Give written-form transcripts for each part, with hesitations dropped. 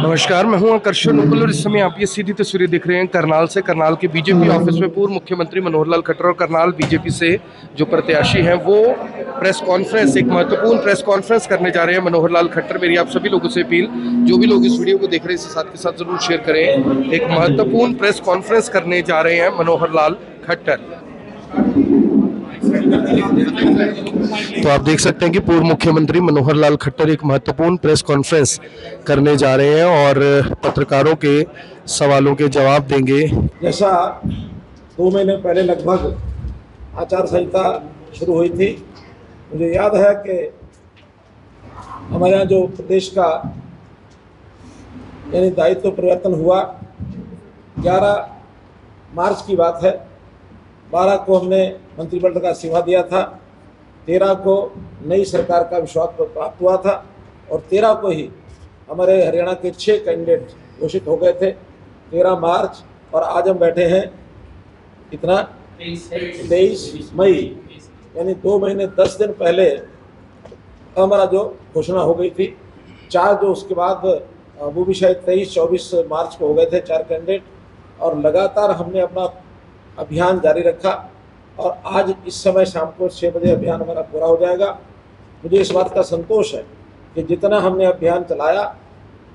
नमस्कार, मैं हूं आकर्षण उपल और इस समय आप ये सीधी तस्वीरें देख रहे हैं करनाल से। करनाल के बीजेपी ऑफिस में पूर्व मुख्यमंत्री मनोहर लाल खट्टर और करनाल बीजेपी से जो प्रत्याशी हैं वो प्रेस कॉन्फ्रेंस, एक महत्वपूर्ण प्रेस कॉन्फ्रेंस करने जा रहे हैं मनोहर लाल खट्टर। मेरी आप सभी लोगों से अपील, जो भी लोग इस वीडियो को देख रहे हैं इसे साथ के साथ जरूर शेयर करें। एक महत्वपूर्ण प्रेस कॉन्फ्रेंस करने जा रहे हैं मनोहर लाल खट्टर। तो आप देख सकते हैं कि पूर्व मुख्यमंत्री मनोहर लाल खट्टर एक महत्वपूर्ण प्रेस कॉन्फ्रेंस करने जा रहे हैं और पत्रकारों के सवालों के जवाब देंगे। जैसा 2 महीने पहले लगभग आचार संहिता शुरू हुई थी, मुझे याद है कि हमारे यहाँ जो प्रदेश का यानी दायित्व परिवर्तन हुआ 11 मार्च की बात है। 12 को हमने मंत्रिमंडल का इस्तीफा दिया था, 13 को नई सरकार का विश्वास प्राप्त हुआ था और 13 को ही हमारे हरियाणा के 6 कैंडिडेट घोषित हो गए थे। 13 मार्च और आज हम बैठे हैं कितना 23 मई, यानी 2 महीने 10 दिन पहले हमारा जो घोषणा हो गई थी। 4 जो उसके बाद वो भी शायद 23-24 मार्च को हो गए थे 4 कैंडिडेट, और लगातार हमने अपना अभियान जारी रखा और आज इस समय शाम को 6 बजे अभियान हमारा पूरा हो जाएगा। मुझे इस बात का संतोष है कि जितना हमने अभियान चलाया,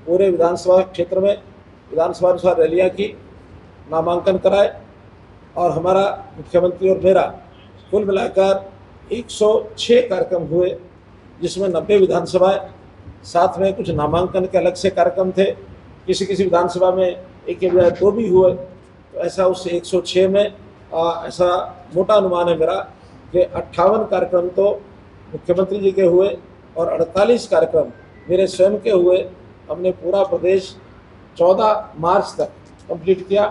पूरे विधानसभा क्षेत्र में विधानसभा अनुसार रैलियाँ की, नामांकन कराए और हमारा मुख्यमंत्री और मेरा कुल मिलाकर 106 कार्यक्रम हुए, जिसमें 90 विधानसभाएं, साथ में कुछ नामांकन के अलग से कार्यक्रम थे। किसी किसी विधानसभा में एक के बजाय 2 भी हुए, तो ऐसा उस 106 में ऐसा मोटा अनुमान है मेरा कि 58 कार्यक्रम तो मुख्यमंत्री जी के हुए और 48 कार्यक्रम मेरे स्वयं के हुए। हमने पूरा प्रदेश 14 मार्च तक कंप्लीट किया।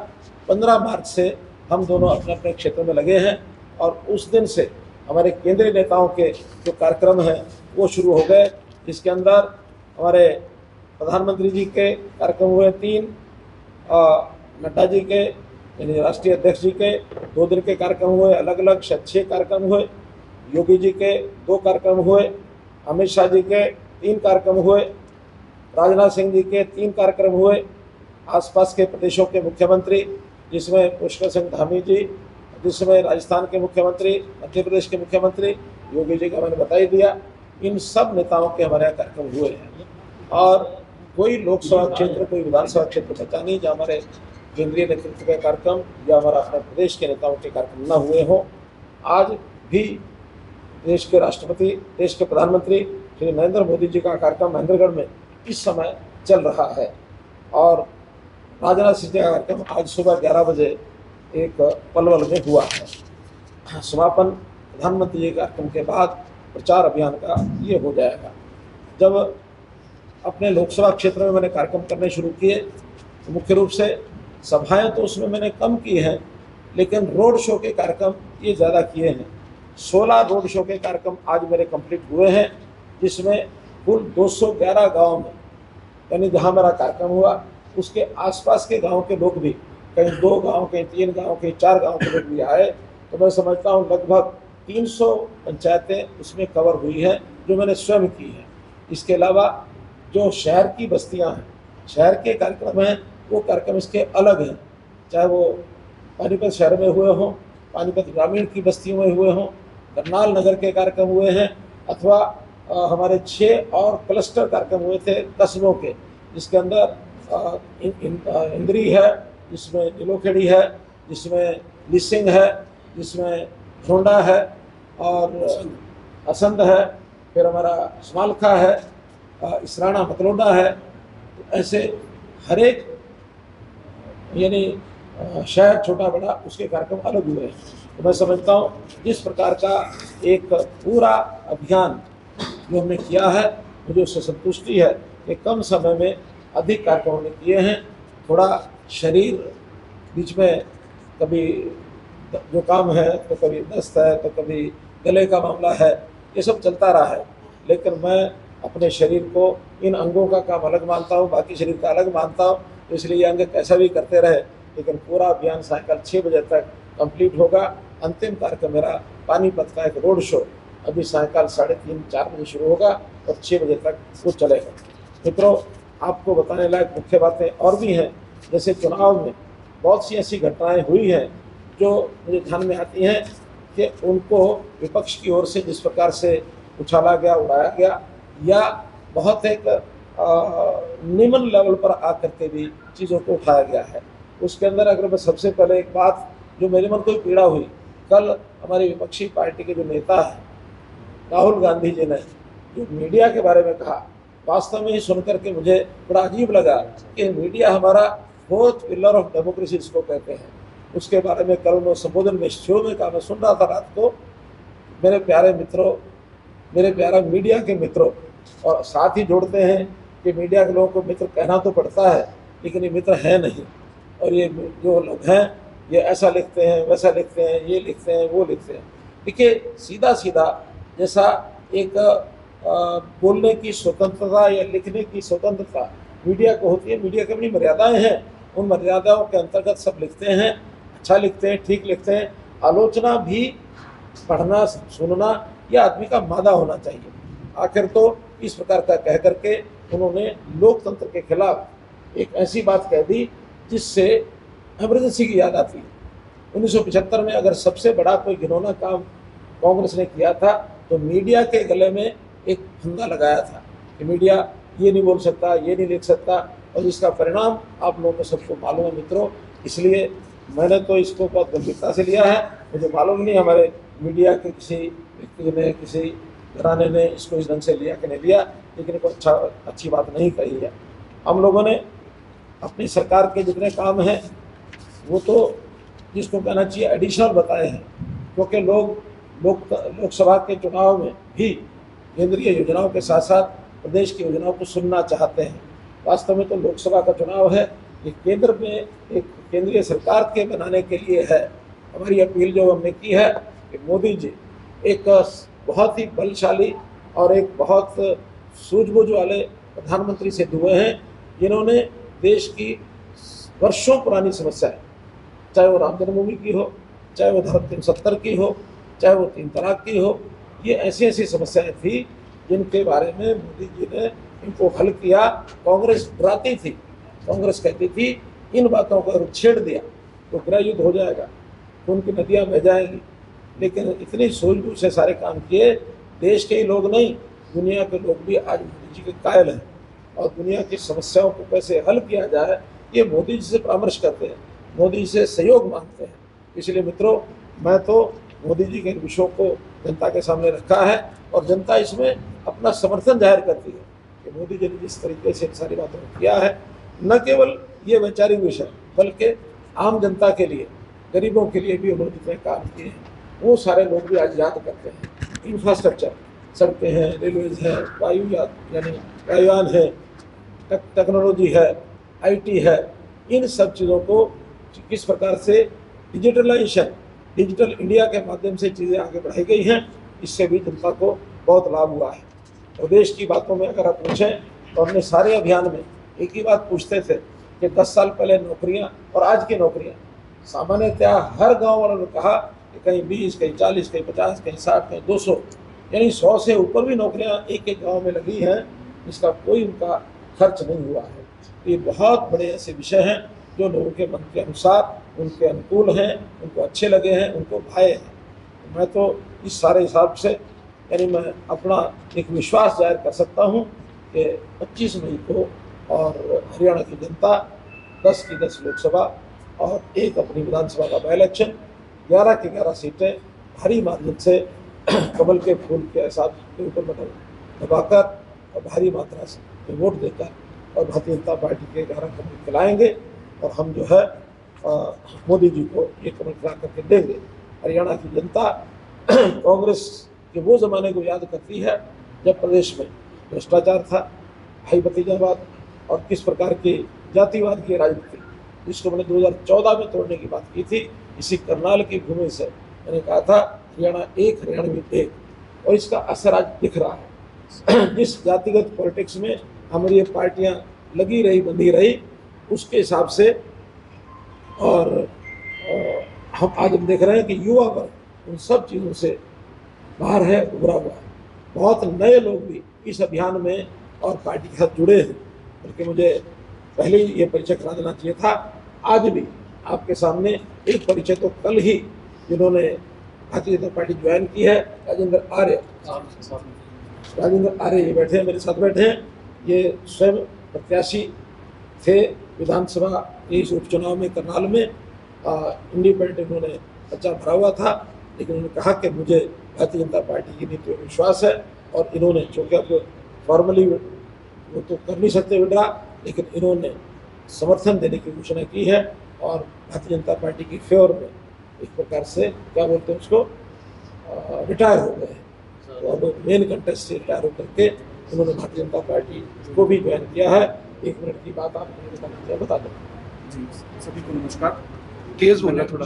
15 मार्च से हम दोनों अपने अपने क्षेत्र में लगे हैं और उस दिन से हमारे केंद्रीय नेताओं के जो कार्यक्रम हैं वो शुरू हो गए, जिसके अंदर हमारे प्रधानमंत्री जी के कार्यक्रम हुए 3, नड्डा जी के यानी राष्ट्रीय अध्यक्ष जी के 2 दिन के कार्यक्रम हुए, अलग अलग 6 कार्यक्रम हुए, योगी जी के 2 कार्यक्रम हुए, अमित शाह जी के 3 कार्यक्रम हुए, राजनाथ सिंह जी के 3 कार्यक्रम हुए, आसपास के प्रदेशों के मुख्यमंत्री जिसमें पुष्कर सिंह धामी जी, जिसमें राजस्थान के मुख्यमंत्री, मध्य प्रदेश के मुख्यमंत्री, योगी जी का मैंने बता ही दिया। इन सब नेताओं के हमारे यहाँ कार्यक्रम हुए हैं और कोई लोकसभा क्षेत्र, कोई विधानसभा क्षेत्र बचा नहीं जहाँ हमारे केंद्रीय नेतृत्व के कार्यक्रम या हमारा अपने प्रदेश के नेताओं के कार्यक्रम न हुए हों। आज भी देश के राष्ट्रपति, देश के प्रधानमंत्री श्री नरेंद्र मोदी जी का कार्यक्रम महेंद्रगढ़ में इस समय चल रहा है और राजनाथ सिंह जी का कार्यक्रम आज सुबह 11 बजे एक पलवल में हुआ है। समापन प्रधानमंत्री जी के कार्यक्रम के बाद प्रचार अभियान का ये हो जाएगा। जब अपने लोकसभा क्षेत्र में मैंने कार्यक्रम करने शुरू किए तो मुख्य रूप से सभाएं तो उसमें मैंने कम की हैं, लेकिन रोड शो के कार्यक्रम ये ज़्यादा किए हैं। 16 रोड शो के कार्यक्रम आज मेरे कंप्लीट हुए हैं, जिसमें कुल 211 गाँव में, यानी जहाँ मेरा कार्यक्रम हुआ उसके आसपास के गाँव के लोग भी, कहीं 2 गाँव, कहीं 3 गाँव, कहीं 4 गाँव के लोग भी आए। तो मैं समझता हूँ लगभग 300 पंचायतें उसमें कवर हुई हैं जो मैंने स्वयं की हैं। इसके अलावा जो शहर की बस्तियां हैं, शहर के कार्यक्रम हैं, वो कार्यक्रम इसके अलग हैं, चाहे वो पानीपत शहर में हुए हों, पानीपत ग्रामीण की बस्तियों में हुए हों, करनाल नगर के कार्यक्रम हुए हैं, अथवा हमारे 6 और क्लस्टर कार्यक्रम हुए थे कस्बों के, जिसके अंदर इंद्री है, जिसमें नीलोखेड़ी है, जिसमें लिसिंग है, जिसमें झोंडा है और असंध है, फिर हमारा समालखा है, इसराना मतलोडा है। तो ऐसे हर एक यानी शहर छोटा बड़ा उसके कार्यक्रम अलग हुए हैं। तो मैं समझता हूँ जिस प्रकार का एक पूरा अभियान जो हमने किया है, मुझे उससे संतुष्टि है कि कम समय में अधिक कार्यक्रम हमने किए हैं। थोड़ा शरीर बीच में कभी जो काम है तो कभी दस्त है तो कभी गले का मामला है, ये सब चलता रहा है, लेकिन मैं अपने शरीर को, इन अंगों का काम अलग मानता हूँ, बाकी शरीर का अलग मानता हूँ। तो इसलिए अंग कैसा भी करते रहे, लेकिन पूरा अभियान सायंकाल 6 बजे तक कंप्लीट होगा। अंतिम कार्यक्रम मेरा पानीपत का एक रोड शो अभी सायंकाल 3:30-4 बजे शुरू होगा और 6 बजे तक वो चलेगा। मित्रों, आपको बताने लायक मुख्य बातें और भी हैं। जैसे चुनाव में बहुत सी ऐसी घटनाएं हुई हैं जो मुझे ध्यान में आती हैं कि उनको विपक्ष की ओर से जिस प्रकार से उछाला गया, उड़ाया गया, या बहुत एक निम्न लेवल पर आकर के भी चीज़ों को उठाया गया है। उसके अंदर अगर मैं सबसे पहले एक बात जो मेरे मन को पीड़ा हुई, कल हमारी विपक्षी पार्टी के जो नेता हैं राहुल गांधी जी ने जो मीडिया के बारे में कहा, वास्तव में ही सुनकर के मुझे बड़ा अजीब लगा कि मीडिया हमारा फोर्थ पिलर ऑफ डेमोक्रेसी इसको कहते हैं। उसके बारे में कल उन्होंने संबोधन में शो में कहा, मैं सुन रहा था रात को। मेरे प्यारे मित्रों, मेरे प्यारा मीडिया के मित्रों, और साथ ही जोड़ते हैं कि मीडिया के लोगों को मित्र कहना तो पड़ता है, लेकिन ये मित्र हैं नहीं। और ये जो लोग हैं ये ऐसा लिखते हैं, वैसा लिखते हैं, ये लिखते हैं, वो लिखते हैं। देखिए, सीधा सीधा जैसा एक बोलने की स्वतंत्रता या लिखने की स्वतंत्रता मीडिया को होती है, मीडिया की अपनी मर्यादाएं हैं, उन मर्यादाओं के अंतर्गत सब लिखते हैं, अच्छा लिखते हैं, ठीक लिखते हैं। आलोचना भी पढ़ना, सुनना यह आदमी का मादा होना चाहिए। आखिर तो इस प्रकार का कह करके उन्होंने लोकतंत्र के खिलाफ एक ऐसी बात कह दी जिससे इमरजेंसी की याद आती है। 1975 में अगर सबसे बड़ा कोई घिनौना काम कांग्रेस ने किया था तो मीडिया के गले में एक फंदा लगाया था कि मीडिया ये नहीं बोल सकता, ये नहीं लिख सकता, और इसका परिणाम आप लोगों को सबको मालूम है मित्रों। इसलिए मैंने तो इसको बहुत गंभीरता से लिया है। मुझे मालूम नहीं हमारे मीडिया के किसी व्यक्ति ने, किसी घराने ने इसको इस ढंग से लिया कि नहीं लिया, लेकिन कोई अच्छी बात नहीं कही है। हम लोगों ने अपनी सरकार के जितने काम हैं वो तो जिसको कहना चाहिए एडिशनल बताए हैं, क्योंकि लोकसभा के चुनाव में भी केंद्रीय योजनाओं के साथ साथ प्रदेश की योजनाओं को सुनना चाहते हैं। वास्तव में तो लोकसभा का चुनाव है, ये केंद्र में एक केंद्रीय सरकार के बनाने के लिए है। हमारी अपील जो हमने की है कि मोदी जी एक बहुत ही बलशाली और एक बहुत सूझबूझ वाले प्रधानमंत्री सिद्ध हुए हैं, जिन्होंने देश की वर्षों पुरानी समस्या है, चाहे वो राम जन्मभूमि की हो, चाहे वो धारा 370 की हो, चाहे वो 3 तलाक की हो, ये ऐसी ऐसी समस्याएं थी जिनके बारे में मोदी जी ने इनको हल किया। कांग्रेस डराती थी, कांग्रेस कहती थी इन बातों को अगर छेड़ दिया तो गृह युद्ध हो जाएगा, तो उनकी नदियाँ बह जाएंगी। लेकिन इतनी सूझबूझ से सारे काम किए, देश के ही लोग नहीं दुनिया के लोग भी आज मोदी जी के कायल हैं, और दुनिया की समस्याओं को कैसे हल किया जाए ये मोदी जी से परामर्श करते हैं, मोदी जी से सहयोग मांगते हैं। इसलिए मित्रों, मैं तो मोदी जी के विषयों को जनता के सामने रखा है, और जनता इसमें अपना समर्थन जाहिर करती है कि मोदी जी ने जिस तरीके से इन सारी बातों को किया है, न केवल ये वैचारिक विषय बल्कि आम जनता के लिए, गरीबों के लिए भी उन्होंने जितने काम किए हैं वो सारे लोग भी आज याद करते हैं। इंफ्रास्ट्रक्चर, सड़कें हैं, रेलवेज है, यानी वायुयान है, टेक्नोलॉजी है, IT है, इन सब चीज़ों को किस प्रकार से डिजिटलाइजेशन, डिजिटल इंडिया के माध्यम से चीज़ें आगे बढ़ाई गई हैं, इससे भी जनता को बहुत लाभ हुआ है। प्रदेश की बातों में अगर आप पूछें तो हमने सारे अभियान में एक ही बात पूछते थे कि 10 साल पहले नौकरियां और आज की नौकरियां, सामान्यतः हर गांव वालों ने कहा कि कहीं 20, कहीं 40, कहीं 50, कहीं 60, कहीं 200, यानी 100 से ऊपर भी नौकरियां एक एक गाँव में लगी हैं, इसका कोई उनका खर्च नहीं हुआ है। ये बहुत बड़े ऐसे विषय हैं जो लोगों के मन के अनुसार, उनके अनुकूल हैं, उनको अच्छे लगे हैं, उनको भाए हैं। मैं तो इस सारे हिसाब से यानी मैं अपना एक विश्वास जाहिर कर सकता हूँ कि 25 मई को और हरियाणा की जनता 10 की 10 लोकसभा और एक अपनी विधानसभा का बाई इलेक्शन, 11 की 11 सीटें भारी मार्जिन से कमल के फूल के हिसाब के ऊपर दबाकर और भारी मात्रा से वोट देकर और भारतीय जनता पार्टी के 11 कमल खिलाएंगे, और हम जो है मोदी जी को ये कमल खिला करके देंगे। हरियाणा की जनता कांग्रेस के वो ज़माने को याद करती है जब प्रदेश में भ्रष्टाचार था, भाई भतीजावाद और किस प्रकार की जातिवाद की राजनीति, जिसको मैंने 2014 में तोड़ने की बात की थी। इसी करनाल की भूमि से मैंने कहा था हरियाणा एक, हरियाणवी एक, और इसका असर आज दिख रहा है। जिस जातिगत पॉलिटिक्स में हमारी ये पार्टियाँ लगी रही, बंधी रही, उसके हिसाब से और हम आज हम देख रहे हैं कि युवा वर्ग उन सब चीज़ों से बाहर है, उभरा हुआ है। बहुत नए लोग भी इस अभियान में और पार्टी के साथ जुड़े हैं। बल्कि मुझे पहले ही ये परिचय करा देना चाहिए था। आज भी आपके सामने एक परिचय तो कल ही जिन्होंने भारतीय जनता पार्टी ज्वाइन की है, राजेंद्र आर्य ये बैठे हैं, मेरे साथ बैठे हैं। ये स्वयं प्रत्याशी थे विधानसभा इस उपचुनाव में करनाल में। इंडिपेंडेंट इन्होंने पर्चा भरा हुआ था, लेकिन उन्होंने कहा कि मुझे भारतीय जनता पार्टी की नीति में विश्वास है, और इन्होंने चूँकि अब फॉर्मली वो तो कर नहीं सकते विड्रा, लेकिन इन्होंने समर्थन देने की घोषणा की है और भारतीय जनता पार्टी की फेवर में एक प्रकार से क्या बोलते हैं उसको, रिटायर हो गए। तो अब मेन कंटेस्ट से रिटायर होकर के उन्होंने भारतीय जनता पार्टी को भी ज्वाइन किया है। 1 मिनट की बात आपको बता दो। जी, सभी को नमस्कार। तेज बोलना थोड़ा।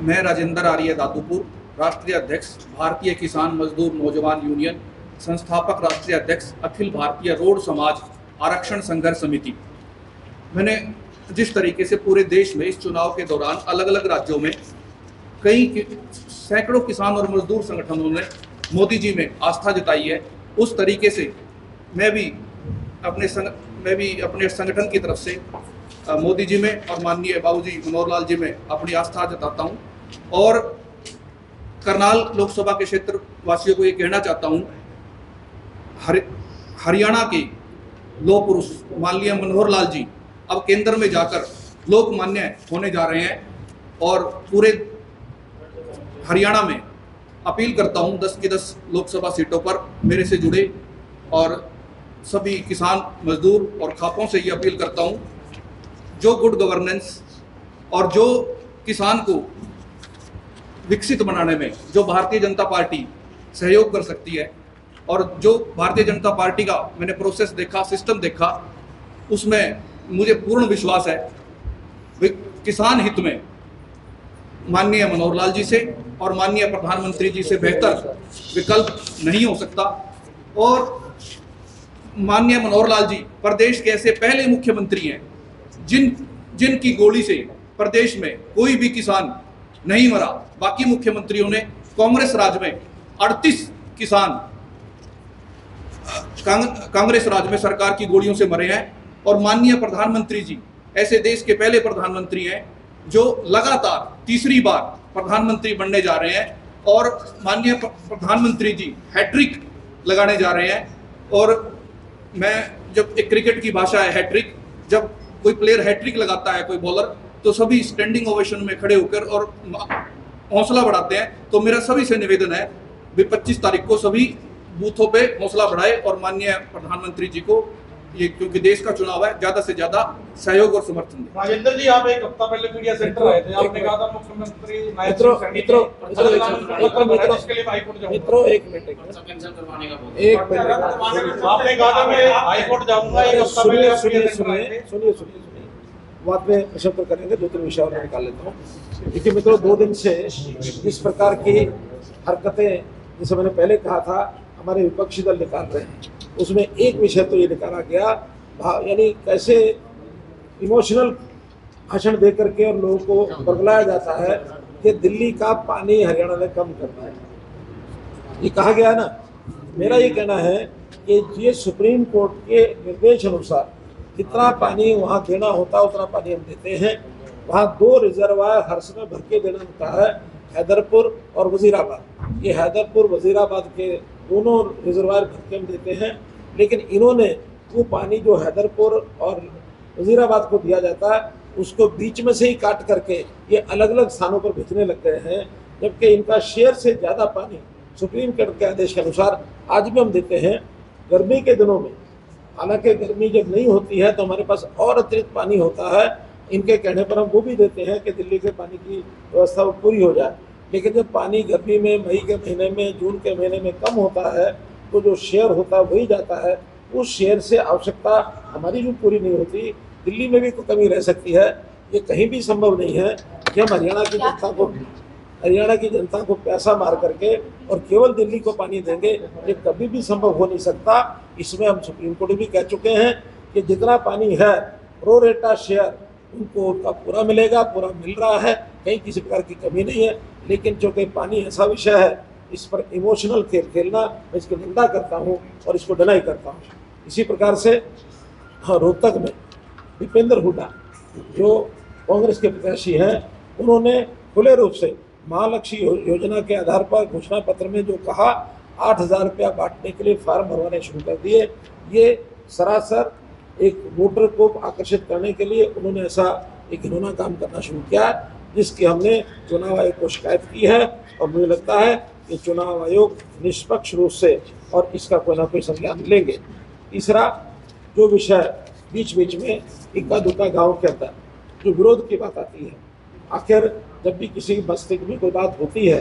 मैं राजेंद्र आर्य दादूपुर, राष्ट्रीय अध्यक्ष भारतीय किसान मजदूर नौजवान यूनियन, संस्थापक राष्ट्रीय अध्यक्ष अखिल भारतीय रोड समाज आरक्षण संघर्ष समिति। मैंने जिस तरीके से पूरे देश में इस चुनाव के दौरान अलग अलग राज्यों में कई सैकड़ों किसान और मजदूर संगठनों ने मोदी जी में आस्था जताई है, उस तरीके से मैं भी अपने संगठन की तरफ से मोदी जी में और माननीय बाबूजी मनोहर लाल जी में अपनी आस्था जताता हूं। और करनाल लोकसभा के क्षेत्र वासियों को ये कहना चाहता हूं, हरियाणा के लौह पुरुष माननीय मनोहर लाल जी अब केंद्र में जाकर लोकमान्य होने जा रहे हैं, और पूरे हरियाणा में अपील करता हूं 10 की 10 लोकसभा सीटों पर मेरे से जुड़े और सभी किसान मजदूर और खापों से ये अपील करता हूं, जो गुड गवर्नेंस और जो किसान को विकसित बनाने में जो भारतीय जनता पार्टी सहयोग कर सकती है, और जो भारतीय जनता पार्टी का मैंने प्रोसेस देखा, सिस्टम देखा, उसमें मुझे पूर्ण विश्वास है किसान हित में माननीय मनोहर लाल जी से और माननीय प्रधानमंत्री जी से बेहतर विकल्प नहीं हो सकता। और माननीय मनोहर लाल जी प्रदेश के ऐसे पहले मुख्यमंत्री हैं जिनकी गोली से प्रदेश में कोई भी किसान नहीं मरा। बाकी मुख्यमंत्रियों ने कांग्रेस राज में 38 किसान कांग्रेस राज में सरकार की गोलियों से मरे हैं, और माननीय प्रधानमंत्री जी ऐसे देश के पहले प्रधानमंत्री हैं जो लगातार तीसरी बार प्रधानमंत्री बनने जा रहे हैं, और माननीय प्रधानमंत्री जी हैट्रिक लगाने जा रहे हैं। और मैं जब एक क्रिकेट की भाषा है हैट्रिक, जब कोई प्लेयर हैट्रिक लगाता है कोई बॉलर, तो सभी स्टैंडिंग ओवेशन में खड़े होकर और हौसला बढ़ाते हैं। तो मेरा सभी से निवेदन है 25 तारीख को सभी बूथों पे हौसला बढ़ाए और माननीय प्रधानमंत्री जी को, ये क्योंकि देश का चुनाव है, ज्यादा से ज्यादा सहयोग और समर्थन दें। राजेंद्र जी, आप एक हफ्ता पहले मीडिया सेंटर आए थे, आपने कहा था मुख्यमंत्री एक मिनट आपने कहा था मैं हाईकोर्ट जाऊंगा, एक हफ्ता पहले सुनिए बात में प्रश्न करेंगे। 2-3 विषय और निकाल लेता हूँ। देखिए मित्रों, 2 दिन से जिस प्रकार की हरकतें, जैसे मैंने पहले कहा था, हमारे विपक्षी दल निकाल रहे हैं, उसमें एक विषय तो ये निकाला गया, यानी कैसे इमोशनल भाषण दे करके और लोगों को बरगलाया जाता है कि दिल्ली का पानी हरियाणा ने कम करना है। ये कहा गया ना, मेरा ये कहना है कि ये सुप्रीम कोर्ट के निर्देश अनुसार जितना पानी वहाँ देना होता है उतना पानी हम देते हैं। वहाँ 2 रिजर्वायर हर समय भर के देना होता है, हैदरपुर और वजीराबाद। ये हैदरपुर वजीराबाद के दोनों रिजर्वायर भर के हम देते हैं, लेकिन इन्होंने वो पानी जो हैदरपुर और वजीराबाद को दिया जाता है उसको बीच में से ही काट करके ये अलग अलग स्थानों पर भेजने लग गए हैं, जबकि इनका शेयर से ज़्यादा पानी सुप्रीम कोर्ट के आदेश के अनुसार आज भी हम देते हैं। गर्मी के दिनों में, हालांकि गर्मी जब नहीं होती है तो हमारे पास और अतिरिक्त पानी होता है, इनके कहने पर हम वो भी देते हैं कि दिल्ली के पानी की व्यवस्था वो पूरी हो जाए। लेकिन जब पानी गर्मी में, मई के महीने में, जून के महीने में कम होता है तो जो शेयर होता है वही जाता है। उस शेयर से आवश्यकता हमारी भी पूरी नहीं होती, दिल्ली में भी कोई कमी रह सकती है। ये कहीं भी संभव नहीं है कि हम हरियाणा की जनता को पैसा मार करके और केवल दिल्ली को पानी देंगे, ये कभी भी संभव हो नहीं सकता। इसमें हम सुप्रीम कोर्ट भी कह चुके हैं कि जितना पानी है प्रो रेटा शेयर उनको उनका पूरा मिलेगा, पूरा मिल रहा है, कहीं किसी प्रकार की कमी नहीं है। लेकिन चूँकि पानी ऐसा विषय है इस पर इमोशनल खेल खेलना, मैं इसकी निंदा करता हूँ और इसको डिनाई करता हूँ। इसी प्रकार से रोहतक में दीपेंद्र हुड्डा जो कांग्रेस के प्रत्याशी हैं, उन्होंने खुले रूप से महालक्ष्मी योजना के आधार पर घोषणा पत्र में जो कहा 8,000 रुपया बांटने के लिए फार्म भरवाने शुरू कर दिए। ये सरासर एक वोटर को आकर्षित करने के लिए उन्होंने ऐसा एक घिनौना काम करना शुरू किया, जिसकी हमने चुनाव आयोग को शिकायत की है और मुझे लगता है कि चुनाव आयोग निष्पक्ष रूप से और इसका कोई ना कोई संज्ञान लेंगे। तीसरा जो विषय बीच बीच में इक्का दुक्का गाँव के अंदर जो विरोध की बात आती है, आखिर जब भी किसी मस्तिष्क में कोई बात होती है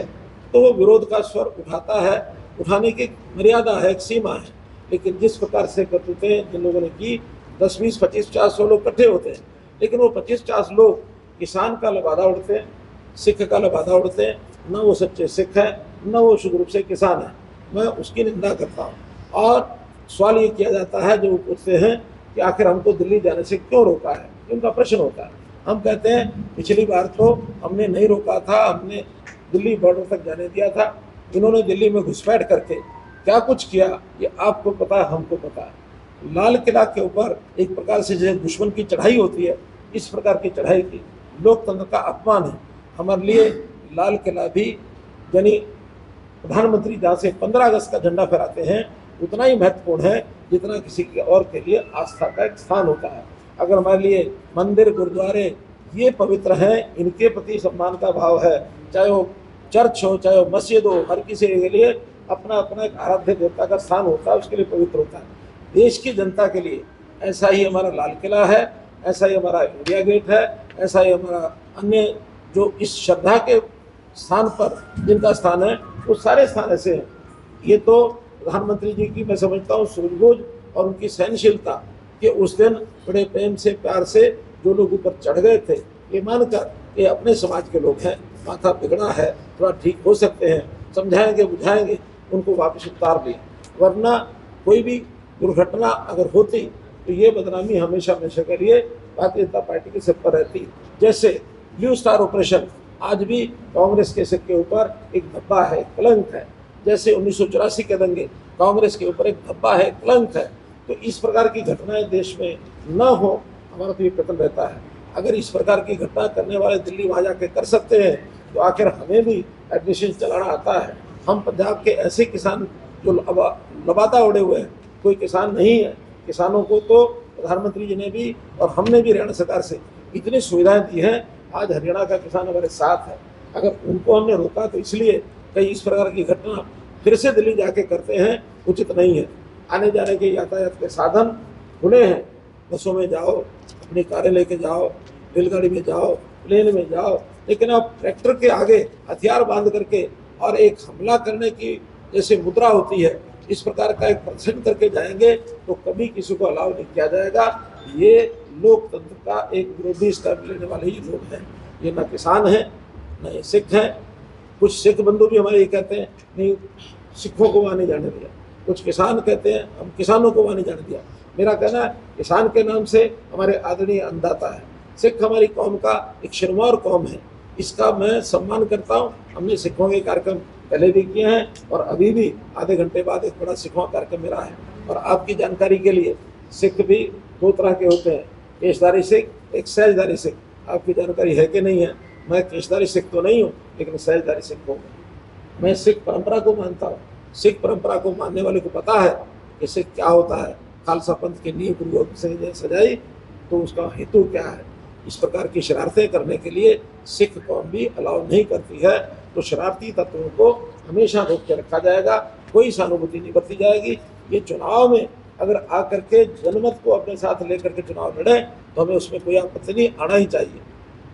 तो वो विरोध का स्वर उठाता है, उठाने की मर्यादा है, एक सीमा है। लेकिन जिस प्रकार से करतूतें जिन लोगों ने की, 10, 20, 25, 50 लोग इकट्ठे होते हैं, लेकिन वो 25-50 लोग किसान का लबादा उड़ते हैं, सिख का लबादा उड़ते हैं, न वो सच्चे सिख हैं न वो शुद्ध रूप से किसान हैं। मैं उसकी निंदा करता हूँ। और सवाल ये किया जाता है, जो वो पूछते हैं कि आखिर हमको दिल्ली जाने से क्यों रोका है, उनका प्रश्न होता है। हम कहते हैं पिछली बार तो हमने नहीं रोका था, हमने दिल्ली बॉर्डर तक जाने दिया था। इन्होंने दिल्ली में घुसपैठ करके क्या कुछ किया ये आपको पता है, हमको पता है। लाल किला के ऊपर एक प्रकार से जैसे दुश्मन की चढ़ाई होती है, इस प्रकार की चढ़ाई की, लोकतंत्र का अपमान है। हमारे लिए लाल किला भी, यानी प्रधानमंत्री जहाँ से 15 अगस्त का झंडा फहराते हैं, उतना ही महत्वपूर्ण है जितना किसी के और के लिए आस्था का एक स्थान होता है। अगर हमारे लिए मंदिर, गुरुद्वारे ये पवित्र हैं, इनके प्रति सम्मान का भाव है, चाहे वो चर्च हो, चाहे वो मस्जिद हो, हर किसी के लिए अपना अपना एक आराध्य देवता का स्थान होता है, उसके लिए पवित्र होता है। देश की जनता के लिए ऐसा ही हमारा लाल किला है, ऐसा ही हमारा इंडिया गेट है, ऐसा ही हमारा अन्य जो इस श्रद्धा के स्थान पर जिनका स्थान है, वो सारे स्थान ऐसे हैं। ये तो प्रधानमंत्री जी की मैं समझता हूँ सूझबूझ और उनकी सहनशीलता कि उस दिन बड़े प्रेम से, प्यार से जो लोग ऊपर चढ़ गए थे, ये मानकर ये अपने समाज के लोग हैं, माथा बिगड़ा है, थोड़ा ठीक हो सकते हैं, समझाएंगे, बुझाएंगे, उनको वापस उतार दें। वरना कोई भी दुर्घटना अगर होती तो ये बदनामी हमेशा हमेशा के लिए भारतीय जनता पार्टी के सिर पर रहती। जैसे ब्लू स्टार ऑपरेशन आज भी कांग्रेस के सिर के ऊपर एक धब्बा है, कलंक है। जैसे 1984 के दंगे कांग्रेस के ऊपर एक धब्बा है, कलंक है। तो इस प्रकार की घटनाएं देश में न हो, हमारा तो ये प्रयत्न रहता है। अगर इस प्रकार की घटना करने वाले दिल्ली वहाँ जाके कर सकते हैं, तो आखिर हमें भी एडमिशन चलाना आता है। हम पंजाब के ऐसे किसान जो लबादा उड़े हुए हैं, कोई किसान नहीं है। किसानों को तो प्रधानमंत्री जी ने भी और हमने भी हरियाणा सरकार से इतनी सुविधाएं दी हैं। आज हरियाणा का किसान हमारे साथ है। अगर उनको हमने रोका तो इसलिए कई इस प्रकार की घटना फिर से दिल्ली जाके करते हैं, उचित नहीं है। आने जाने के यातायात के साधन खुले हैं, बसों में जाओ, अपनी कारें लेके जाओ, रेलगाड़ी में जाओ, प्लेन में जाओ, लेकिन आप ट्रैक्टर के आगे हथियार बांध करके और एक हमला करने की जैसे मुद्रा होती है, इस प्रकार का एक प्रदर्शन करके जाएंगे तो कभी किसी को अलाउ नहीं किया जाएगा। ये लोकतंत्र का एक विरोधी स्टेप लेने वाले ही लोग हैं। ये ना किसान हैं, ना ये सिख हैं। कुछ सिख बंधु भी हमारे ये कहते हैं नहीं, सिखों को वहाँ नहीं जाने दिया। कुछ किसान कहते हैं हम किसानों को वहाँ नहीं जाने दिया। मेरा कहना है किसान के नाम से हमारे आदरणीय अन्नदाता है। सिख हमारी कौम का एक शिरमौर कौम है, इसका मैं सम्मान करता हूँ। हमने सिखों के कार्यक्रम पहले भी किए हैं और अभी भी आधे घंटे बाद एक बड़ा सिखों का कार्यक्रम मेरा है। और आपकी जानकारी के लिए सिख भी 2 तरह के होते हैं, केशधारी सिख, एक सहजधारी सिख। आपकी जानकारी है कि नहीं है? मैं केशधारी सिख तो नहीं हूँ, लेकिन सहजधारी सिख हूँ। मैं सिख परंपरा को मानता हूँ। सिख परंपरा को मानने वाले को पता है कि सिख क्या होता है। खालसा पंथ की नींव गुरु गोबिंद सिंह ने सजाई तो उसका हेतु क्या है। इस प्रकार की शरारतें करने के लिए सिख कौम भी अलाउ नहीं करती है। तो शरारती तत्वों को हमेशा रोक के रखा जाएगा, कोई सहानुभूति नहीं बरती जाएगी। ये चुनाव में अगर आकर के जनमत को अपने साथ लेकर के चुनाव लड़े तो हमें उसमें कोई आपत्ति नहीं आना ही चाहिए।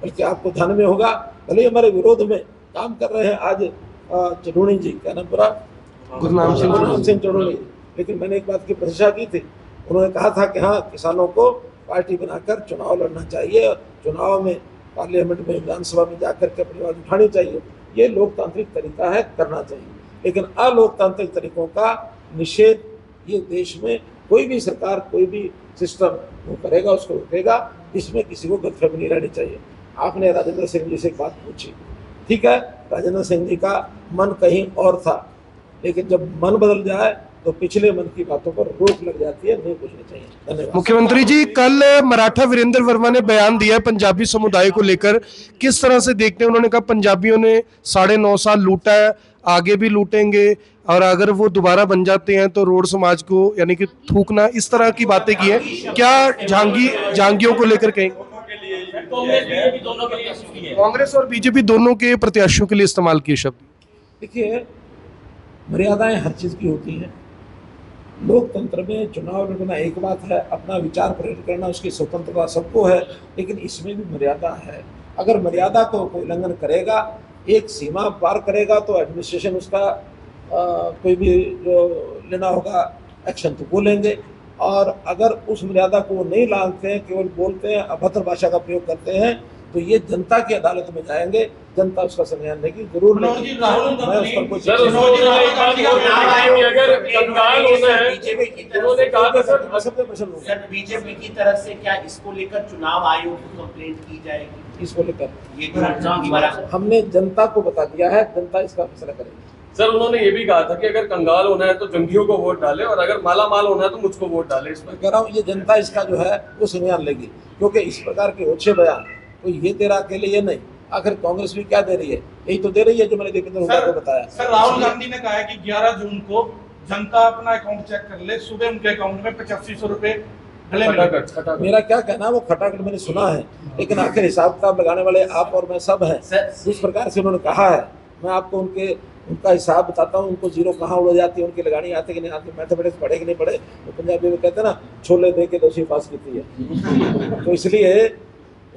बल्कि आपको ध्यान में होगा, भले हमारे विरोध में काम कर रहे हैं आज चढ़ूणी जी, क्या नाम पूरा, गुरनाम सिंह चढ़ूणी, लेकिन मैंने एक बात की प्रशंसा की थी। उन्होंने कहा था कि हाँ, किसानों को पार्टी बनाकर चुनाव लड़ना चाहिए, चुनाव में पार्लियामेंट में, विधानसभा में जाकर के अपनी आवाज उठानी चाहिए। ये लोकतांत्रिक तरीका है, करना चाहिए। लेकिन अलोकतांत्रिक तरीकों का निषेध ये देश में कोई भी सरकार, कोई भी सिस्टम वो करेगा, उसको रोकेगा। इसमें किसी को गलतफहमी नहीं रहनी चाहिए। आपने राजेंद्र सिंह जी से एक बात पूछी, ठीक है, राजेंद्र सिंह जी का मन कहीं और था, लेकिन जब मन बदल जाए तो पिछले मन की बातों पर रोक लग जाती है, नहीं पूछनी चाहिए। धन्यवाद। मुख्यमंत्री जी, कल मराठा वीरेंद्र वर्मा ने बयान दिया है पंजाबी समुदाय को लेकर, किस तरह से देखते हैं? उन्होंने कहा पंजाबियों ने 9.5 साल लूटा है, आगे भी लूटेंगे, और अगर वो दोबारा बन जाते हैं तो रोड समाज को यानी कि थूकना, इस तरह की बातें की है। क्या झांगियों को लेकर कहेंगे? कांग्रेस और बीजेपी दोनों के प्रत्याशियों के लिए इस्तेमाल किए शब्द। देखिए, मर्यादाएं हर चीज की होती हैं। लोकतंत्र में चुनाव लड़ना एक बात है, अपना विचार प्रकट करना उसकी स्वतंत्रता सबको है, लेकिन इसमें भी मर्यादा है। अगर मर्यादा को कोई उल्लंघन करेगा, एक सीमा पार करेगा, तो एडमिनिस्ट्रेशन उसका कोई भी जो लेना होगा एक्शन तो वो लेंगे। और अगर उस मर्यादा को वो नहीं लांघते हैं, केवल बोलते हैं, अभद्र भाषा का प्रयोग करते हैं, तो ये जनता की अदालत में जाएंगे, जनता उसका संज्ञान लेगी, जरूर लेगी। मैं उस पर कोई बीजेपी की तरफ से क्या इसको लेकर चुनाव आयोग को कंप्लेंट की जाएगी? इसको लेकर हमने जनता को बता दिया है, जनता इसका फैसला करेगी। सर, उन्होंने ये भी कहा था कि अगर कंगाल होना है तो जंगियों को वोट डाले, और अगर माला माल होना है तो मुझको वोट डाले। इस पर कह रहा हूँ, ये जनता इसका जो है वो संज्ञान लेगी, क्योंकि इस प्रकार के ओछे बयान तो ये तेरा अकेले ये नहीं, आखिर कांग्रेस भी क्या दे रही है? यही तो दे रही है जो मैंने दीपेंद्र हुड्डा को बताया। सर, राहुल गांधी ने कहा है कि 11 जून को जनता अपना अकाउंट चेक कर ले, सुबह उनके अकाउंट में 8500 रुपए डले मिले। मेरा क्या कहना है, वो खटाखट मैंने सुना है, लेकिन आखिर हिसाब किताब लगाने वाले आप और मैं सब हैं। जिस प्रकार से उन्होंने कहा है, मैं आपको उनका हिसाब बताता हूँ, उनको जीरो कहाँ उड़ जाती है, उनकी लगानी आती कि नहीं आती, मैथमेटिक्स पढ़े कि नहीं पढ़े। तो पंजाबी में कहते हैं ना, छोले दे के 10वीं पास की है। तो इसलिए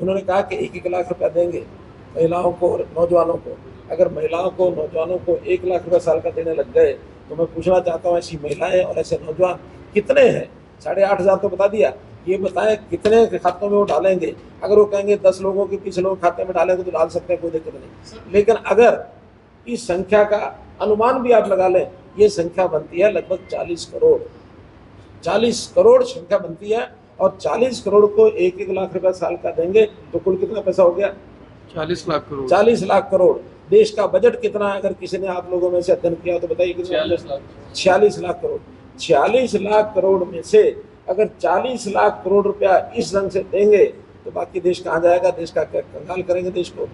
उन्होंने कहा कि 1-1 लाख रुपया देंगे महिलाओं को और नौजवानों को। अगर महिलाओं को नौजवानों को 1 लाख रुपया साल का देने लग गए, तो मैं पूछना चाहता हूँ, ऐसी महिलाएं और ऐसे नौजवान कितने हैं? 8,500 तो बता दिया, ये बताएं कितने के खातों में वो डालेंगे? अगर वो कहेंगे 10 लोगों के 20 लोगों के खाते में डालेंगे तो डाल सकते हैं, कोई दिक्कत नहीं। लेकिन अगर इस संख्या का अनुमान भी आप लगा लें, ये संख्या बनती है लगभग 40 करोड़। 40 करोड़ संख्या बनती है, और 40 करोड़ को 1-1 लाख रुपया साल का देंगे तो कुल कितना पैसा हो गया? 40 लाख करोड़। 40 लाख करोड़। देश का बजट कितना है? अगर किसी ने आप लोगों में से अध्ययन किया तो बताइए कितना? 46 लाख करोड़। 46 लाख करोड़ में से अगर 40 लाख करोड़ रुपया इस ढंग से देंगे तो बाकी देश कहाँ जाएगा? देश का क्या कंगाल करेंगे देश को?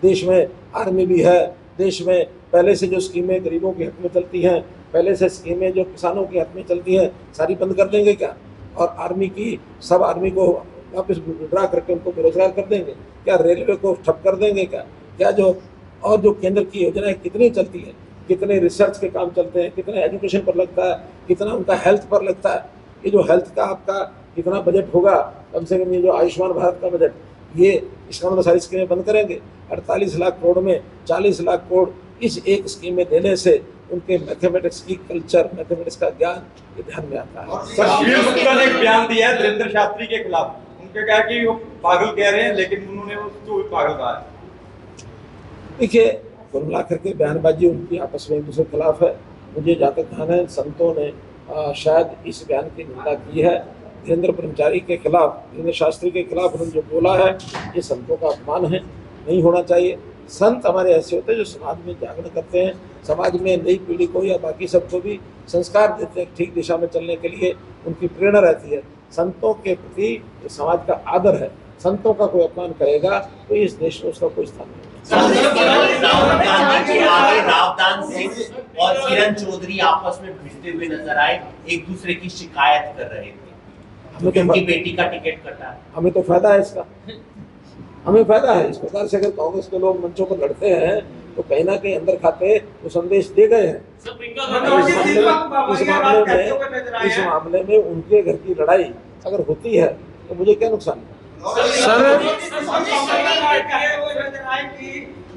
देश में आर्मी भी है, देश में पहले से जो स्कीमें गरीबों के हक में चलती हैं, पहले से स्कीमें जो किसानों के हक में चलती हैं, सारी बंद कर देंगे क्या? और आर्मी की सब आर्मी को वापस विड्रा करके उनको बेरोजगार कर देंगे क्या? रेलवे को ठप कर देंगे क्या? जो और जो केंद्र की योजनाएं कितनी चलती हैं, कितने रिसर्च के काम चलते हैं, कितना एजुकेशन पर लगता है, कितना उनका हेल्थ पर लगता है। ये जो हेल्थ का आपका कितना बजट होगा, कम से कम ये जो आयुष्मान भारत का बजट, ये इसका मतलब सारी स्कीमें बंद करेंगे। 48 लाख करोड़ में 40 लाख करोड़ इस एक स्कीम में देने से उनके मैथमेटिक्स की कल्चर, मैथमेटिक्स का ज्ञान ये ध्यान में आता है। ने एक बयान दिया है धीरेन्द्र शास्त्री के खिलाफ, उनके कहा कि वो पागल कह रहे हैं, लेकिन उन्होंने उसको पागल कहा है। देखिए, कुल मिलाकर के बयानबाजी उनकी आपस में एक दूसरे के खिलाफ है। मुझे जहाँ तक ध्यान है, संतों ने शायद इस बयान की निंदा की है। धीरेन्द्र ब्रह्मचारी के खिलाफ, धीरेन्द्र शास्त्री के खिलाफ उन्होंने जो बोला है, ये संतों का अपमान है, नहीं होना चाहिए। संत हमारे ऐसे होते हैं जो समाज में जागरण करते हैं, समाज में नई पीढ़ी को या बाकी सबको भी संस्कार देते हैं, ठीक दिशा में चलने के लिए उनकी प्रेरणा रहती है। संतों के प्रति समाज का आदर है। संतों का कोई अपमान करेगा तो इस देश में उसका कोई स्थान नहीं। राहुल गांधी के आगे रावदान सिंह और किरण चौधरी आपस में भिड़ते हुए नजर आए, एक दूसरे की शिकायत कर रहे थे, उनकी बेटी का टिकट कटा। हमें तो फायदा है इसका, हमें फायदा है इस प्रकार से। अगर कांग्रेस के लोग मंचों पर लड़ते हैं तो कहीं ना कहीं अंदर खाते वो संदेश दे गए हैं। इस मामले में उनके घर की लड़ाई अगर होती है तो मुझे क्या नुकसान है?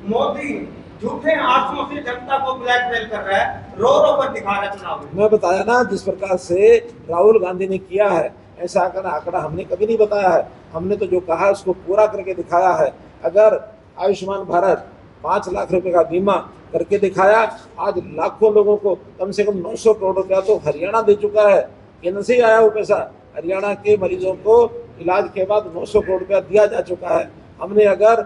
मोदी झूठे आंसुओं से जनता को ब्लैकमेल कर रहा है, रो रो कर दिखा रहा है चुनाव में। मैं बताया ना, जिस प्रकार से राहुल गांधी ने किया है, ऐसा आंकड़ा हमने कभी नहीं बताया है। हमने तो जो कहा है उसको पूरा करके दिखाया है। अगर आयुष्मान भारत 5 लाख रुपए का बीमा करके दिखाया, आज लाखों लोगों को कम से कम 900 करोड़ रुपया तो हरियाणा दे चुका है, केंद्र से ही आया वो पैसा। हरियाणा के मरीजों को इलाज के बाद 900 करोड़ रुपया दिया जा चुका है। हमने अगर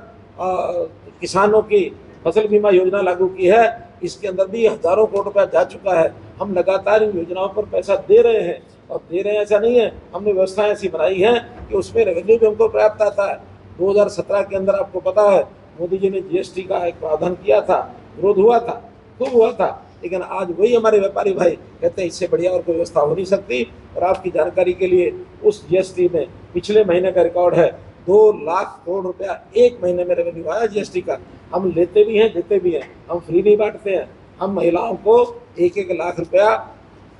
किसानों की फसल बीमा योजना लागू की है, इसके अंदर भी हजारों करोड़ रुपया जा चुका है। हम लगातार इन योजनाओं पर पैसा दे रहे हैं, और दे रहे हैं ऐसा नहीं है, हमने व्यवस्थाएं ऐसी बनाई हैं कि उसमें रेवेन्यू भी हमको पर्याप्त आता है। 2017 के अंदर आपको पता है मोदी जी ने जीएसटी का एक प्रावधान किया था, विरोध हुआ था, खूब हुआ था, लेकिन आज वही हमारे व्यापारी भाई कहते हैं इससे बढ़िया और कोई व्यवस्था हो नहीं सकती। और आपकी जानकारी के लिए उस जीएसटी में पिछले महीने का रिकॉर्ड है 2 लाख करोड़ रुपया एक महीने में रेवेन्यू आया जीएसटी का। हम लेते भी हैं, देते भी हैं, हम फ्री नहीं बांटते हैं। हम महिलाओं को 1-1 लाख रुपया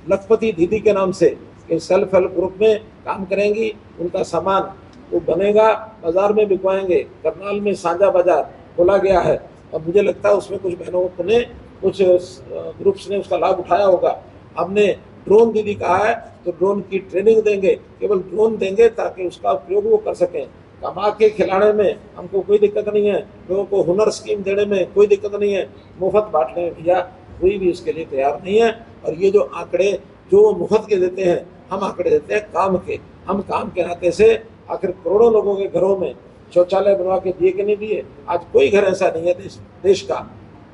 लखपति दीदी के नाम से सेल्फ हेल्प ग्रुप में काम करेंगी, उनका सामान वो बनेगा, बाजार में बिकवाएंगे। करनाल में साझा बाजार खोला गया है, और मुझे लगता है उसमें कुछ बहनों ने, कुछ ग्रुप्स ने उसका लाभ उठाया होगा। हमने ड्रोन दीदी कहा है, तो ड्रोन की ट्रेनिंग देंगे, केवल ड्रोन देंगे ताकि उसका उपयोग वो कर सकें। कमा के खिलाने में हमको कोई दिक्कत नहीं है, लोगों को हुनर स्कीम देने में कोई दिक्कत नहीं है, मुफ्त बांटने में भैया कोई भी इसके लिए तैयार नहीं है। और ये जो आंकड़े जो मुफ्त के देते हैं, हम आंकड़े देते हैं काम के। हम काम के नाते से आखिर करोड़ों लोगों के घरों में शौचालय बनवा के दिए कि नहीं दिए। आज कोई घर ऐसा नहीं है देश का,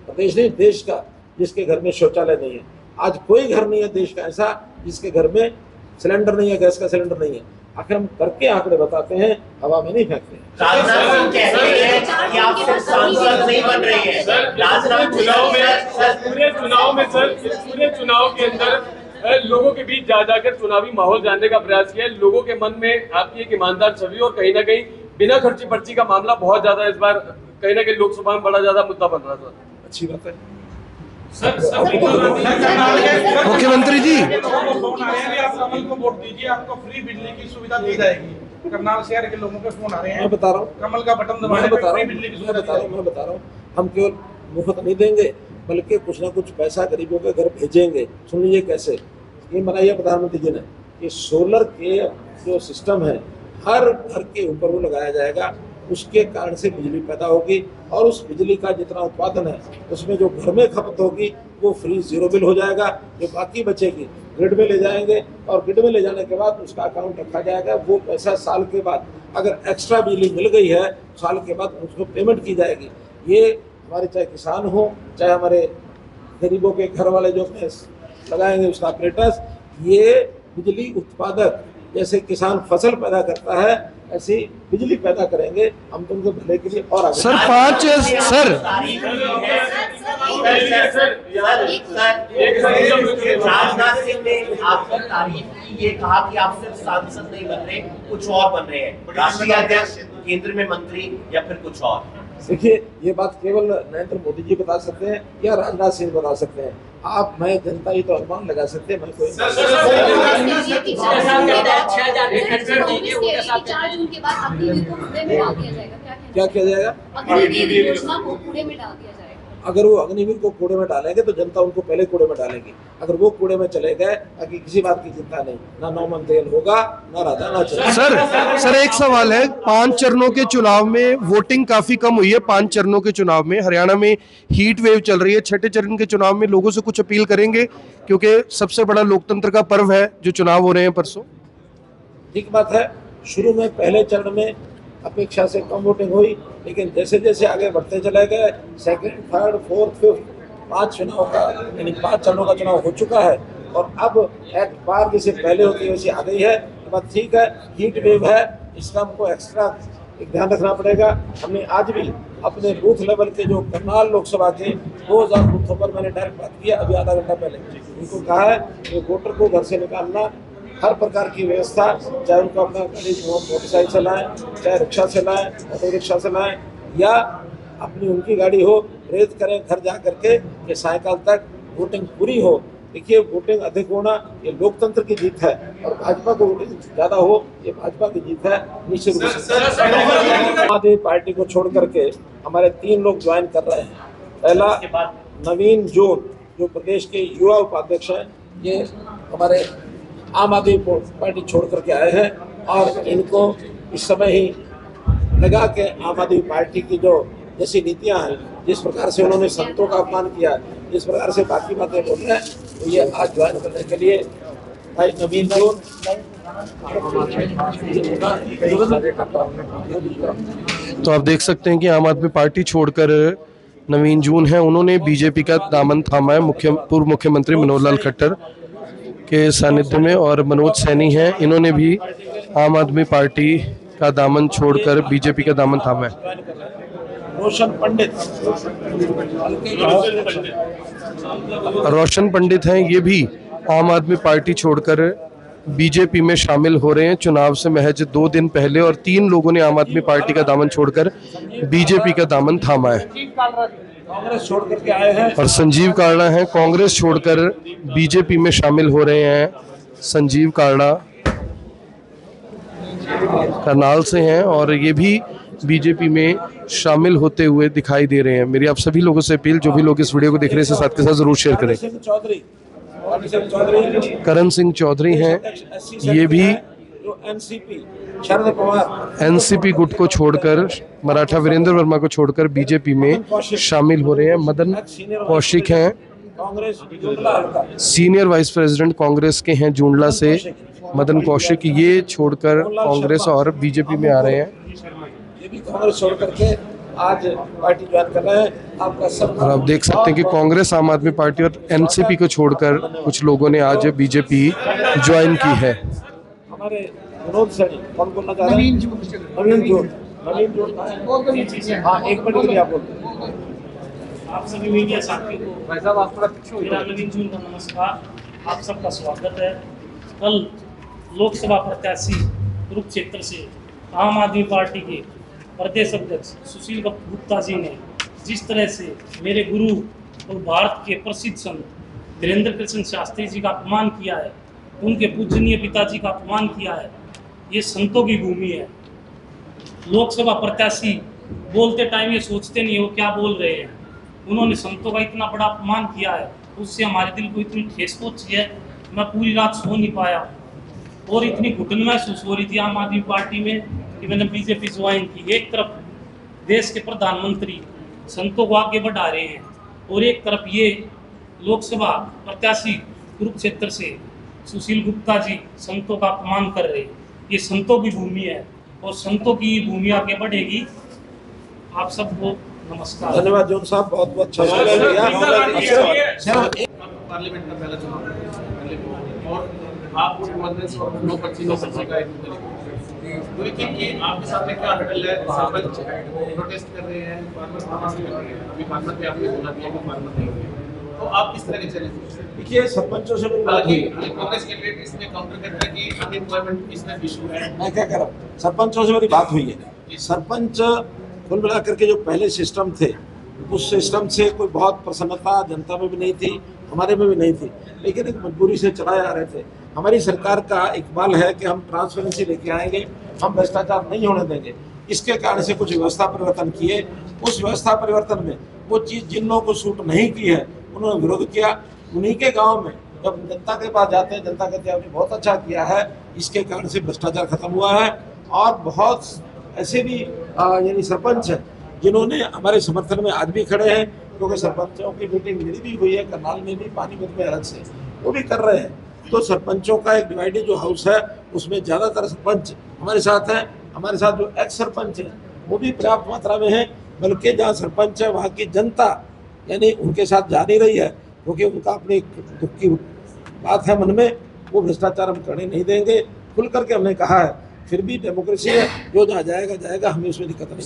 प्रदेश नहीं देश का, जिसके घर में शौचालय नहीं है। आज कोई घर नहीं है देश का ऐसा जिसके घर में सिलेंडर नहीं है, गैस का सिलेंडर नहीं है। आखिर हम करके आंकड़े बताते हैं, हवा में नहीं फेंकते हैं। राजनाथ सिंह कह रहे हैं कि आप सिर्फ सांसद नहीं बन रही हैं। राजनाथ पूरे चुनाव के अंदर लोगों के बीच जा जाकर चुनावी माहौल जानने का प्रयास किया है। लोगों के मन में आपकी एक ईमानदार छवि, और कहीं ना कहीं बिना खर्ची पर्ची का मामला बहुत ज्यादा इस बार कहीं ना कहीं लोकसभा में बड़ा ज्यादा मुद्दा बन रहा था। अच्छी बात है। मुख्यमंत्री जी, फोन आ रहे हैं, आप कमल को वोट दीजिए, आपको फ्री बिजली की सुविधा दी जाएगी। करनाल शहर के लोगों के फोन आ रहे हैं, मैं बता रहा हूँ, कमल का बटन दबाने पर फ्री बिजली की सुविधा दी जाएगी। मैं बता रहा हूँ, हम केवल मुफ्त नहीं देंगे, बल्कि कुछ ना कुछ पैसा गरीबों के घर भेजेंगे। सुन लीजिए कैसे स्कीम बनाई है प्रधानमंत्री जी ने, कि सोलर के जो सिस्टम है हर घर के ऊपर वो लगाया जाएगा। उसके कारण से बिजली पैदा होगी, और उस बिजली का जितना उत्पादन है उसमें जो घर में खपत होगी वो फ्री जीरो बिल हो जाएगा। जो बाकी बचेगी ग्रिड में ले जाएंगे, और ग्रिड में ले जाने के बाद उसका अकाउंट रखा जाएगा। वो पैसा साल के बाद अगर एक्स्ट्रा बिजली मिल गई है, साल के बाद उसको पेमेंट की जाएगी। ये हमारे चाहे किसान हो, चाहे हमारे गरीबों के घर वाले जो लगाएंगे उसका ऑपरेटर्स, ये बिजली उत्पादक जैसे किसान फसल पैदा करता है ऐसी बिजली पैदा करेंगे हम, तो उनके भले के लिए और आगे। सर 5 सर राजनाथ सिंह ने आपकी तारीफ की, ये कहा कि आप सिर्फ सांसद नहीं बन रहे, कुछ और बन रहे हैं, राष्ट्रीय अध्यक्ष, केंद्र में मंत्री, या फिर कुछ और। देखिए, ये बात केवल नरेंद्र मोदी जी बता सकते हैं या राजनाथ सिंह बता सकते हैं। आप, मैं, जनता ही तो अनुमान लगा सकते हैं। मैं कोई 4 जून के बाद अग्निवीर को कूड़े में डाल दिया जाएगा, क्या किया जाएगा? अग्निवीर योजना को कूड़े में डाल दिया जाएगा। अगर वो अग्निवीर को कूड़े में डालेंगे तो जनता उनको पहले कूड़े में डालेगी। अगर वो कूड़े में चले गए, ताकि किसी बात की चिंता नहीं, ना नौमन तेल होगा, ना राधा, ना चले। सर एक सवाल है, 5 चरणों के चुनाव में वोटिंग काफी कम हुई है। 5 चरणों के चुनाव में हरियाणा में हीट वेव चल रही है। 6ठे चरण के चुनाव में लोगों से कुछ अपील करेंगे, क्योंकि सबसे बड़ा लोकतंत्र का पर्व है जो चुनाव हो रहे हैं परसों। ठीक बात है, शुरू में पहले चरण में अपेक्षा से कम वोटिंग हुई, लेकिन जैसे जैसे आगे बढ़ते चले गए, सेकंड, थर्ड, फोर्थ, फिफ्थ, 5 चुनाव का यानी 5 चरणों का चुनाव हो चुका है। और अब एक बार जैसे पहले होती है वैसी आ गई है। बात ठीक है, हीट वेव है, इसका हमको एक्स्ट्रा एक ध्यान रखना पड़ेगा। हमने आज भी अपने बूथ लेवल के जो करनाल लोकसभा के 2000 बूथों पर मैंने डायरेक्ट बात किया अभी आधा घंटा पहले। उनको कहा है कि वोटर को घर से निकालना, हर प्रकार की व्यवस्था, चाहे उनको अपना गाड़ी मोटरसाइकिल चलाएं, चाहे रिक्शा चलाएं, ऑटो रिक्शा चलाएं, या अपनी उनकी गाड़ी हो, प्रेरित करें घर जा करके कि सायकाल तक वोटिंग पूरी हो। देखिए, वोटिंग अधिक होना ये लोकतंत्र की जीत है, और भाजपा को वोटिंग ज़्यादा हो ये भाजपा की जीत है। निश्चित रूप से आम आदमी पार्टी को छोड़ करके हमारे 3 लोग ज्वाइन कर रहे हैं। पहला नवीन जोन, जो प्रदेश के युवा उपाध्यक्ष हैं, ये हमारे आम आदमी पार्टी छोड़ करके आए हैं, और इनको इस समय ही लगा के आम आदमी पार्टी की जो जैसी नीतियां हैं, जिस प्रकार से उन्होंने संतों का अपमान किया, जिस प्रकार से बाकी बातें बोल रहे हैं, तो ये आज ज्वाइन करने के लिए भाई नवीन जोन। तो आप देख सकते हैं कि आम आदमी पार्टी छोड़कर नवीन जून हैं, उन्होंने बीजेपी का दामन थामा है पूर्व मुख्यमंत्री मनोहर लाल खट्टर के सानिध्य में। और मनोज सैनी हैं, इन्होंने भी आम आदमी पार्टी का दामन छोड़कर बीजेपी का दामन थामा है। रोशन पंडित हैं, ये भी आम आदमी पार्टी छोड़कर बीजेपी में शामिल हो रहे हैं। चुनाव से महज 2 दिन पहले और 3 लोगों ने आम आदमी पार्टी का दामन छोड़कर बीजेपी का दामन थामा है। कांग्रेस छोड़ करके आए हैं। और संजीव कारणा हैं, कांग्रेस छोड़कर बीजेपी में शामिल हो रहे हैं। संजीव कारणा करनाल से हैं और ये भी बीजेपी में शामिल होते हुए दिखाई दे रहे हैं। मेरी आप सभी लोगों से अपील, जो भी लोग इस वीडियो को देख रहे हैं, इसे साथ के साथ जरूर शेयर करें। करण सिंह चौधरी हैं, ये भी एनसीपी शरद पवार एनसीपी गुट को छोड़कर, मराठा वीरेंद्र वर्मा को छोड़कर बीजेपी में शामिल हो रहे हैं। मदन कौशिक हैं, Congress senior vice president Congress के हैं जूंडला से। मदन कौशिक ये छोड़कर कांग्रेस और बीजेपी में आ रहे हैं। ये भी कांग्रेस छोड़ करके आज पार्टी ज्वाइन कर रहे हैं। आपका सब और आप देख सकते हैं कि कांग्रेस, आम आदमी पार्टी और एनसीपी को छोड़कर कुछ लोगों ने आज बीजेपी ज्वाइन की है। हमारे विनोद सैनी कौन बोलना चाह रहे हैं? नवीन जून हाँ, एक मिनट के लिए आप बोलते। आप सभी मीडिया साथियों को मेरा नवीन जून का नमस्कार। आप सबका स्वागत है। कल लोकसभा प्रत्याशी कुरुक्षेत्र से आम आदमी पार्टी के प्रदेश अध्यक्ष सुशील गुप्ता जी ने जिस तरह से मेरे गुरु और भारत के प्रसिद्ध संत धीरेन्द्र कृष्ण शास्त्री जी का अपमान किया है, उनके पूजनीय पिताजी का अपमान किया है, ये संतों की भूमि है। लोकसभा प्रत्याशी बोलते टाइम ये सोचते नहीं हो क्या बोल रहे हैं। उन्होंने संतों का इतना बड़ा अपमान किया है, उससे हमारे दिल को इतनी ठेस पहुंची है। मैं पूरी रात सो नहीं पाया और इतनी घुटन महसूस हो रही थी आम आदमी पार्टी में कि मैंने बीजेपी ज्वाइन की। एक तरफ देश के प्रधानमंत्री संतों को आगे बढ़ा रहे हैं और एक तरफ ये लोकसभा प्रत्याशी कुरुक्षेत्र से सुशील गुप्ता जी संतों का अपमान कर रहे हैं। ये संतों की भूमि है और संतों की भूमि आगे बढ़ेगी। आप सबको नमस्कार। धन्यवाद जॉन साहब, बहुत बहुत अच्छा पार्लियामेंट का पहला चुनाव है और आप मुख्यमंत्री और नो पर्ची का तो लेकिन ये आपके सामने क्या हटल है? सरपंच प्रोटेस्ट कर रहे हैं, अभी फार्मर पे आपने बोला दिया कि फार्मर नहीं है, तो आप किस तरह के चैलेंज? देखिए, सरपंचों से मेरी बात हुई। कांग्रेस कैंडिडेट इसमें काउंटर करता है कि अनएम्प्लॉयमेंट इसमें इशू है। मैं क्या कर रहा हूँ, सरपंचों से मेरी बात हुई है। सरपंच कुल मिलाकर के जो पहले सिस्टम थे, उस सिस्टम से कोई बहुत प्रसन्नता जनता में भी नहीं थी, हमारे में भी नहीं थी, लेकिन एक मजबूरी से चलाए आ रहे थे। हमारी सरकार का इकबाल है कि हम ट्रांसपेरेंसी लेके आएंगे, हम भ्रष्टाचार नहीं होने देंगे। इसके कारण से कुछ व्यवस्था परिवर्तन किए। उस व्यवस्था परिवर्तन में वो चीज़ जिन लोगों को सूट नहीं की है, उन्होंने विरोध किया। उन्हीं के गाँव में जब जनता के पास जाते हैं, जनता कहते हैं आपने बहुत अच्छा किया है, इसके कारण से भ्रष्टाचार खत्म हुआ है। और बहुत ऐसे भी यानी सरपंच हैं जिन्होंने हमारे समर्थन में आज भी खड़े हैं, क्योंकि सरपंचों की मीटिंग मेरी भी हुई है करनाल में भी, पानीपत में अलग से, वो भी कर रहे हैं। तो सरपंचों का एक डिवाइडेड जो हाउस है, उसमें ज़्यादातर सरपंच हमारे साथ हैं। हमारे साथ जो एक्स सरपंच हैं वो भी पर्याप्त मात्रा में हैं, बल्कि जहाँ सरपंच है वहाँ की जनता यानी उनके साथ जा नहीं रही है, क्योंकि उनका अपनी दुख की बात है मन में। वो भ्रष्टाचार हम करने नहीं देंगे, खुल करके हमने कहा है। फिर भी डेमोक्रेसी है, जो जहाँ जाएगा जाएगा, हमें उसमें दिक्कत नहीं।